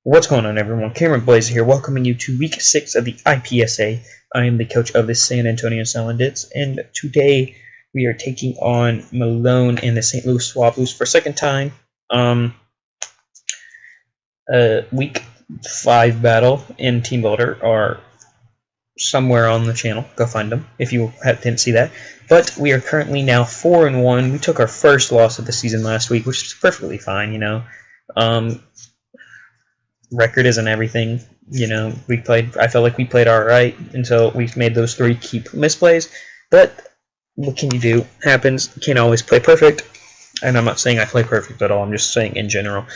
What's going on, everyone? CameronBlazeIt here, welcoming you to week 6 of the IPSA. I am the coach of the San Antonio Salandits, and today we are taking on Melone in the St. Louis Swablus for a second time. Week 5 battle in Team Builder are somewhere on the channel. Go find them if you didn't see that. But we are currently now 4-1. We took our first loss of the season last week, which is perfectly fine, you know. Record isn't everything, you know. I felt like we played alright until we made those 3 key misplays, but what can you do? Happens. Can't always play perfect, and I'm not saying I play perfect at all, I'm just saying in general.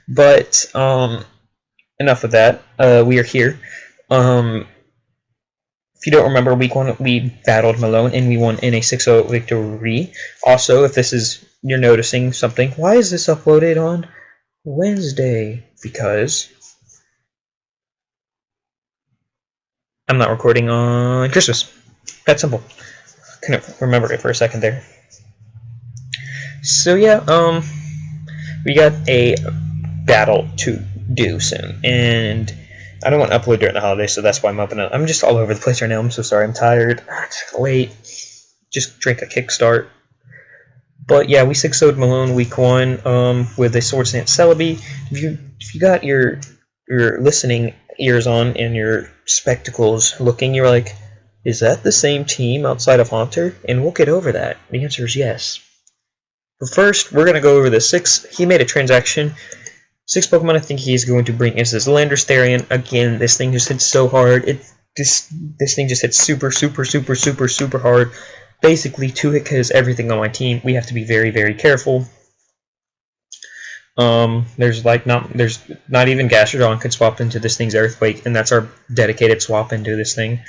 But enough of that. We are here. If you don't remember, week 1 we battled Melone and we won in a 6-0 victory. Also, if this is, you're noticing something, why is this uploaded on Wednesday? Because I'm not recording on Christmas. That simple. Couldn't remember it for a second there. So yeah, we got a battle to do soon, and I don't want to upload during the holidays, so that's why I'm just all over the place right now. I'm so sorry. I'm tired. It's late. Just drink a kickstart. But yeah, we 6-0'd Melone week 1 with a Sword Stance Celebi. If you got your listening ears on and your spectacles looking, you're like, is that the same team outside of Haunter? And we'll get over that. The answer is yes. But first, we're going to go over the 6. He made a transaction. 6 Pokemon I think he's going to bring is this Landorstarian. Again, this thing just hits so hard. This thing just hits super hard. Basically, 2-hit kills everything on my team. We have to be very, very careful. There's not even Gastrodon could swap into this thing's Earthquake, and that's our dedicated swap into this thing,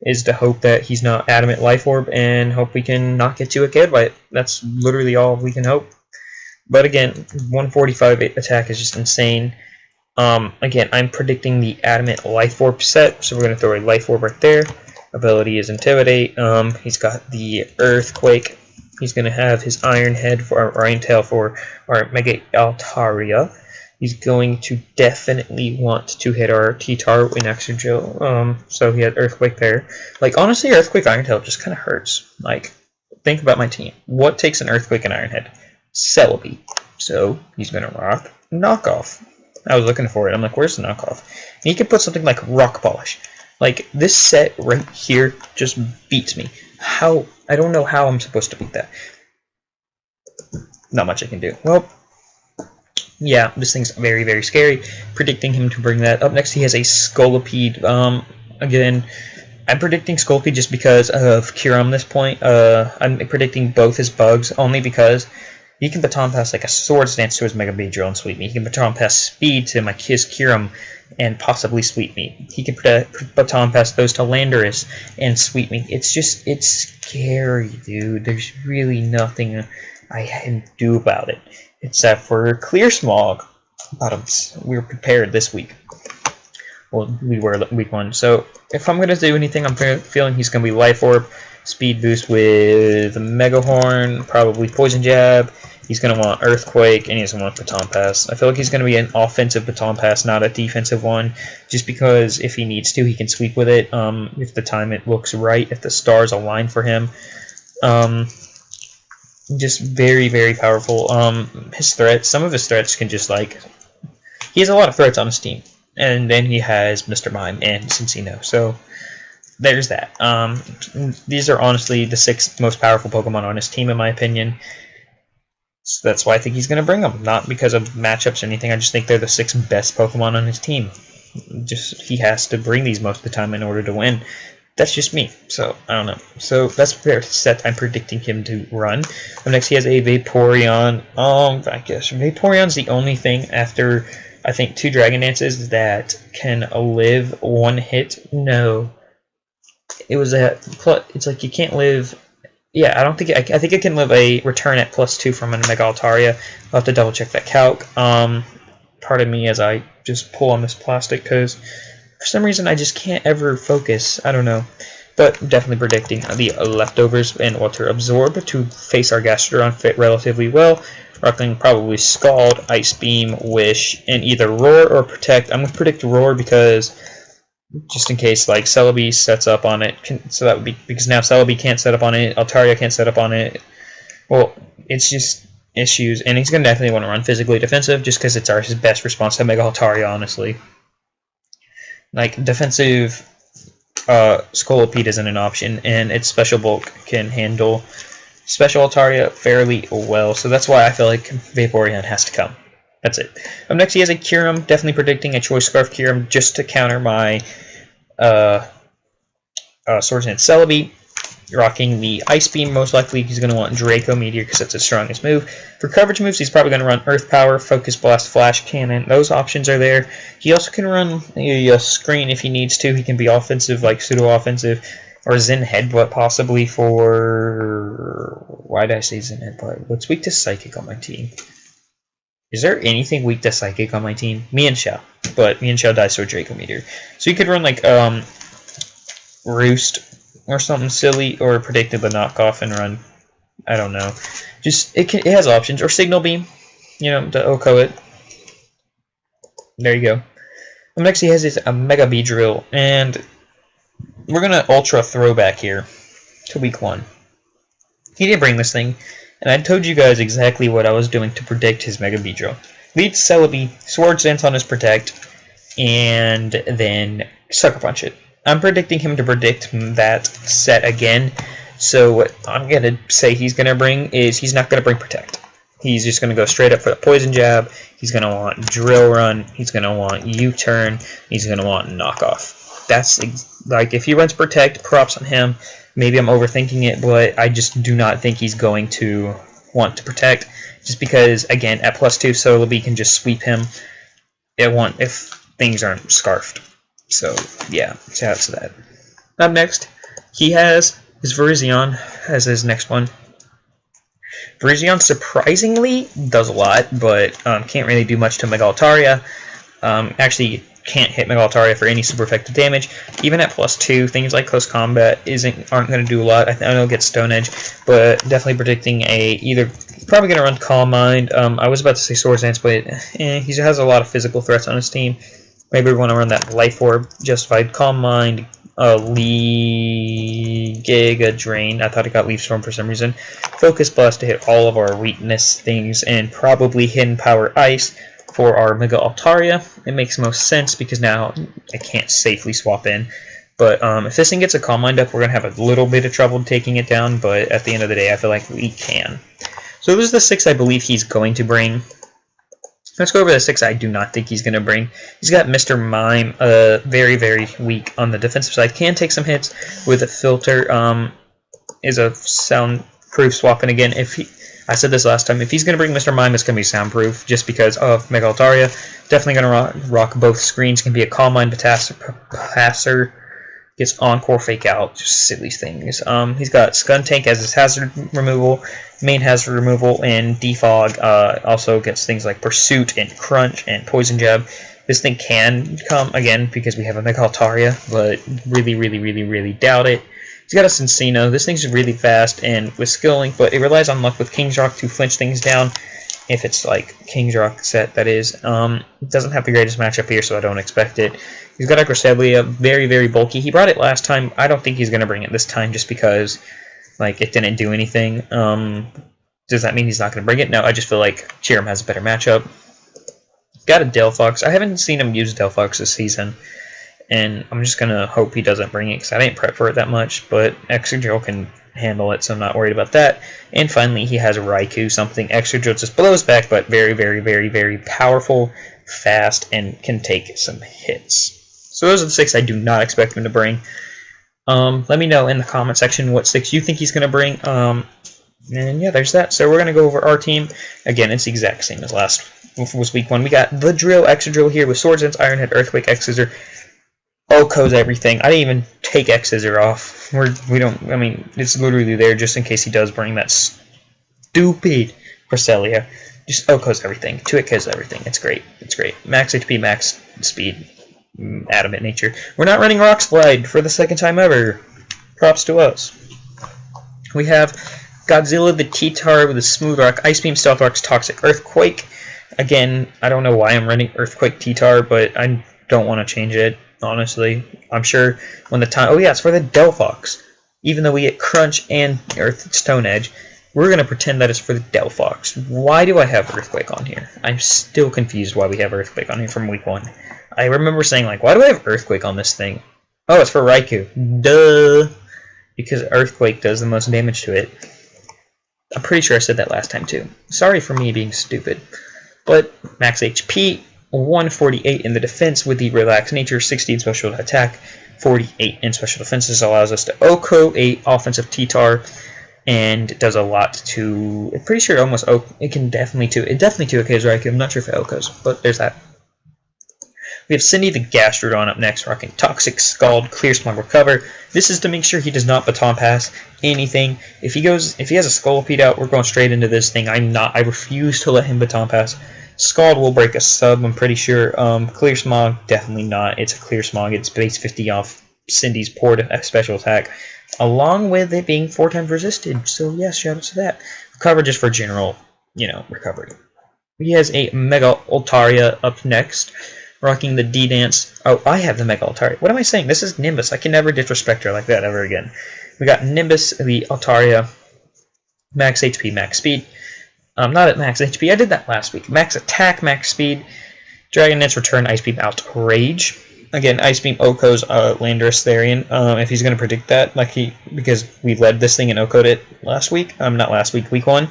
is to hope that he's not Adamant Life Orb and hope we can not get to a kid by it. That's literally all we can hope. But again, 145 attack is just insane. Again, I'm predicting the Adamant Life Orb set, so we're going to throw a Life Orb right there. Ability is Intimidate. He's got the Earthquake. He's going to have his Iron Head for our Iron Tail for our Mega Altaria. He's going to definitely want to hit our T-Tar in Extra Drill. So he had Earthquake there. Like, honestly, Earthquake Iron Tail just kind of hurts. Like, think about my team. What takes an Earthquake and Iron Head? Celebi. So he's going to rock Knockoff. I was looking for it. I'm like, where's the Knockoff? And he could put something like Rock Polish. Like, this set right here just beats me. How? I don't know how I'm supposed to beat that. Not much I can do. Well, yeah, this thing's very, very scary. Predicting him to bring that. Up next, he has a Scolipede. Again, I'm predicting Scolipede just because of Kyurem this point. I'm predicting both his bugs only because he can Baton Pass like a Sword Stance to his Mega Beedrill and sweep me. He can Baton Pass Speed to his Kyurem and possibly sweep me. He can Baton Pass those to Landorus and sweep me. It's scary, dude. There's really nothing I can do about it except for Clear Smog. We were prepared this week. Well, we were week 1. So if I'm gonna do anything, I'm feeling he's gonna be Life Orb, Speed Boost with Mega Horn, probably Poison Jab. He's going to want Earthquake, and he's going to want Baton Pass. I feel like he's going to be an offensive Baton Pass, not a defensive one, just because if he needs to, he can sweep with it, if the time it looks right, if the stars align for him. Just very, very powerful. His threats, some of his threats can just, like, he has a lot of threats on his team. And then he has Mr. Mime and Cincino, so there's that. These are honestly the 6 most powerful Pokemon on his team, in my opinion. So that's why I think he's going to bring them. Not because of matchups or anything. I just think they're the 6 best Pokemon on his team. He has to bring these most of the time in order to win. That's just me. So, I don't know. So, that's the set I'm predicting him to run. Up next, he has a Vaporeon. I guess Vaporeon's the only thing after, I think, 2 Dragon Dances that can live 1 hit. No. It's like you can't live... Yeah, I think it can live a return at +2 from a Mega Altaria. I'll have to double check that calc. Pardon me as I just pull on this plastic because for some reason I just can't ever focus. I don't know. but definitely predicting the leftovers and Water Absorb to face our Gastrodon fit relatively well. Rocking probably Scald, Ice Beam, Wish, and either Roar or Protect. I'm going to predict Roar because just in case like Celebi sets up on it, so that would be because now Celebi can't set up on it, Altaria can't set up on it. Well, it's just issues, and he's going to definitely want to run physically defensive just because it's his best response to Mega Altaria, honestly. Like, defensive Scolipede isn't an option, and its Special Bulk can handle Special Altaria fairly well, so that's why I feel like Vaporeon has to come. That's it. Up next, he has a Kyurem, definitely predicting a Choice Scarf Kyurem just to counter my Swords Dance Celebi. Rocking the Ice Beam, most likely he's going to want Draco Meteor because that's his strongest move. For coverage moves, he's probably going to run Earth Power, Focus Blast, Flash Cannon. Those options are there. He also can run a Screen if he needs to. He can be offensive, like pseudo-offensive, or Zen Headbutt possibly for... Why did I say Zen Headbutt? What's weak to Psychic on my team? Is there anything weak to Psychic on my team? Mienshao. But Mienshao dies to a Draco Meteor. So you could run like Roost or something silly, or predicted the knockoff and run. I don't know. Just it has options, or Signal Beam, you know, to OHKO it. There you go. Next, he has his Mega Beedrill, and we're gonna Ultra Throwback here to week 1. He didn't bring this thing, and I told you guys exactly what I was doing to predict his Mega Beedrill. Lead Celebi, Swords Dance on his Protect, and then Sucker Punch it. I'm predicting him to predict that set again. So what I'm going to say he's going to bring is he's not going to bring Protect. He's just going to go straight up for the Poison Jab. He's going to want Drill Run. He's going to want U-Turn. He's going to want Knockoff. That's like if he runs Protect, props on him. Maybe I'm overthinking it, but I just do not think he's going to want to Protect. Just because, again, at +2, Celebi can just sweep him if things aren't scarfed. So, yeah, shout out to that. Up next, he has his Virizion as his next one. Virizion surprisingly does a lot, but can't really do much to Mega Altaria. Actually, can't hit Mega Altaria for any super effective damage. Even at +2, things like Close Combat aren't going to do a lot. I know he'll get Stone Edge, but definitely predicting probably going to run Calm Mind. I was about to say Swords Dance, but he has a lot of physical threats on his team. Maybe we want to run that Life Orb, Justified, Calm Mind, Giga Drain. I thought it got Leaf Storm for some reason. Focus Blast to hit all of our weakness things, and probably Hidden Power Ice for our Mega Altaria. It makes most sense because now I can't safely swap in. But if this thing gets a Calm Mind up, we're going to have a little bit of trouble taking it down, but at the end of the day, I feel like we can. So those are the 6 I believe he's going to bring. Let's go over the 6 I do not think he's going to bring. He's got Mr. Mime, very, very weak on the defensive side. Can take some hits with a Filter. Is a soundproof swap. And again, I said this last time, if he's going to bring Mr. Mime, it's going to be soundproof just because of Mega Altaria. Definitely going to rock both screens. Can be a Calm Mind Passer. Gets Encore, Fake Out, just silly things. He's got Skuntank as his hazard removal, main hazard removal, and Defog also gets things like Pursuit and Crunch and Poison Jab. This thing can come, again, because we have a Mega Altaria, but really, really, really, really doubt it. He's got a Cincino. This thing's really fast and with Skill Link, but it relies on luck with King's Rock to flinch things down. If it's like King's Rock set, that is. It doesn't have the greatest matchup here, so I don't expect it. He's got Agresselia, very, very bulky. He brought it last time. I don't think he's going to bring it this time just because like it didn't do anything. Does that mean he's not going to bring it? No, I just feel like Kyurem has a better matchup. Got a Delphox. I haven't seen him use Delphox this season, and I'm just going to hope he doesn't bring it because I didn't prep for it that much, but Excadrill can handle it, so I'm not worried about that. And finally, he has Raikou, something Excadrill just blows back, but very, very, very, very powerful, fast, and can take some hits. So those are the 6 I do not expect him to bring. Let me know in the comment section what 6 you think he's going to bring. And yeah, there's that. So we're going to go over our team. Again, it's the exact same as was week 1. We got the Excadrill here with Swords Dance, Iron Head, Earthquake, X-Scissor. OHKO's everything. I didn't even take X-Scissor off. I mean, it's literally there just in case he does bring that stupid Cresselia. Just OHKO's everything. 2-hit everything. It's great. It's great. Max HP, max speed. Adamant nature. We're not running Rock Slide for the 2nd time ever. Props to us. We have Godzilla the T-Tar with a Smooth Rock, Ice Beam, Stealth Rocks, Toxic Earthquake. Again, I don't know why I'm running Earthquake T-Tar, but I don't want to change it, honestly. I'm sure when the time... Oh yeah, it's for the Delphox. Even though we get Crunch and Earth Stone Edge, we're going to pretend that it's for the Delphox. Why do I have Earthquake on here? I'm still confused why we have Earthquake on here from week 1. I remember saying, like, why do I have Earthquake on this thing? Oh, it's for Raikou. Duh! Because Earthquake does the most damage to it. I'm pretty sure I said that last time too. Sorry for me being stupid. But max HP, 148 in the defense with the relaxed nature, 60 in special attack, 48 in special defense. This allows us to OHKO a offensive T-Tar, and it does a lot to... I'm pretty sure it can definitely 2Ks Raikou. I'm not sure if it OHKOs, but there's that. We have Cindy the Gastrodon up next, rocking Toxic, Scald, Clear Smog, Recover. This is to make sure he does not baton pass anything. If he has a Scolipede out, we're going straight into this thing. I refuse to let him baton pass. Scald will break a sub, I'm pretty sure. Clear Smog, definitely not. It's a Clear Smog. It's base 50 off Cindy's poor special attack, along with it being 4 times resisted. So yes, shout out to that. Recover just for general, recovery. He has a Mega Altaria up next, rocking the D-Dance. Oh, I have the Mega Altaria. What am I saying? This is Nimbus. I can never disrespect her like that ever again. We got Nimbus, the Altaria, max HP, max speed. Not at max HP. I did that last week. Max attack, max speed. Dragon Dance, return, Ice Beam, Outrage. Again, Ice Beam OHKO's Landorus Therian. If he's going to predict that, because we led this thing and OHKO'd it last week. Not last week, week 1.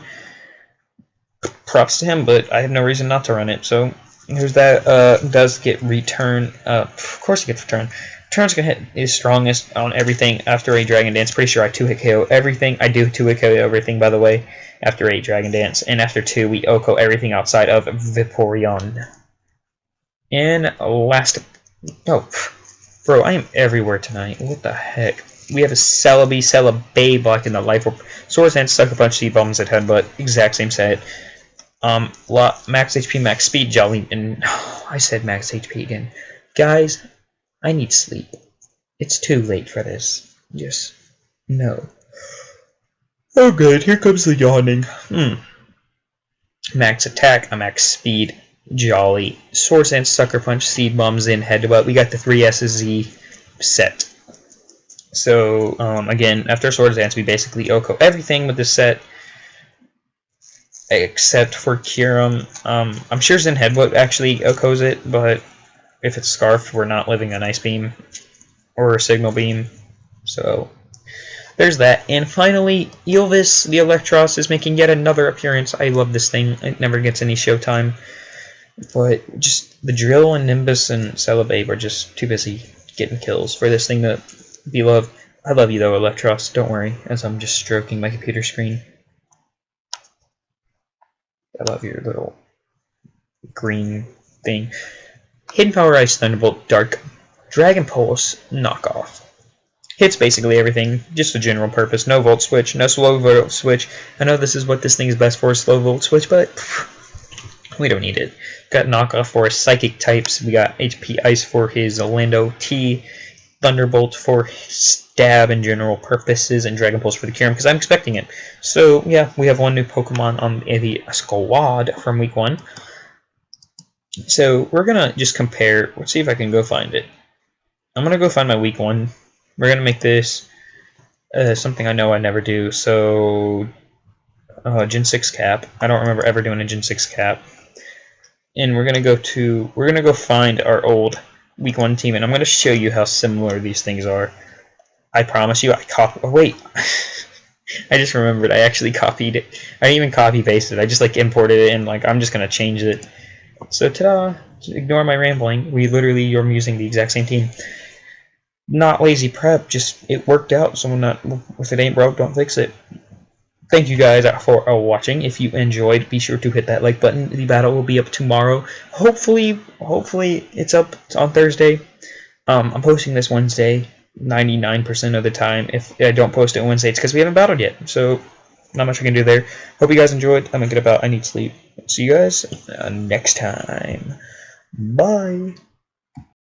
Props to him, but I have no reason not to run it, so... Here's that, does get return, of course he gets return. Return's gonna hit his strongest on everything after a Dragon Dance. Pretty sure I 2-hit KO everything. I do 2-hit KO everything, by the way, after a Dragon Dance. And after 2, we OHKO everything outside of Vaporeon. And last, oh, bro, I am everywhere tonight. What the heck? We have a Celebi blocking the Life Orb. Swords Dance, Sucker Punch, C-Bombs at Headbutt. Exact same set. Max HP, max speed, Jolly, and I said max HP again. Guys, I need sleep. It's too late for this. Just no. Oh good, here comes the yawning. Max attack, a max speed, Jolly, Swords Dance, Sucker Punch, Seed Bombs, in Headbutt. We got the 3SZ set. So, again, after Swords Dance, we basically OHKO everything with this set, except for Kyurem. I'm sure Zen Headbutt actually OHKOs it, but if it's Scarf, we're not living an Ice Beam or a Signal Beam. So there's that. And finally, Elvis the Electros is making yet another appearance. I love this thing. It never gets any showtime. But just the Drill and Nimbus and Celebi are just too busy getting kills for this thing to be loved. I love you though, Electros. Don't worry, as I'm just stroking my computer screen. I love your little green thing. Hidden Power Ice, Thunderbolt, Dark, Dragon Pulse, Knockoff. Hits basically everything, just a general purpose. No Volt Switch, no Slow Volt Switch. I know this is what this thing is best for, Slow Volt Switch, but we don't need it. Got Knockoff for his Psychic types. We got HP Ice for his Orlando T, Thunderbolt for stab and general purposes, and Dragon Pulse for the Kyurem, because I'm expecting it. So, yeah, we have one new Pokemon on the squad from week 1. So, we're going to just compare. Let's see if I can go find it. I'm going to go find my week 1. We're going to make this something I know I never do. So, Gen 6 cap. I don't remember ever doing a Gen 6 cap. And we're going to go find our old week 1 team, and I'm going to show you how similar these things are. I promise you, oh wait, I just remembered, I actually copied it. I didn't even copy pasted it, I just imported it, and I'm just going to change it. So ta-da, ignore my rambling, you're using the exact same team. Not lazy prep, just it worked out, so if it ain't broke, don't fix it. Thank you guys for watching. If you enjoyed, be sure to hit that like button. The battle will be up tomorrow. Hopefully it's up on Thursday. I'm posting this Wednesday 99% of the time. If I don't post it Wednesday, it's because we haven't battled yet. So not much we can do there. Hope you guys enjoyed. I'm gonna get about. I need sleep. See you guys next time. Bye.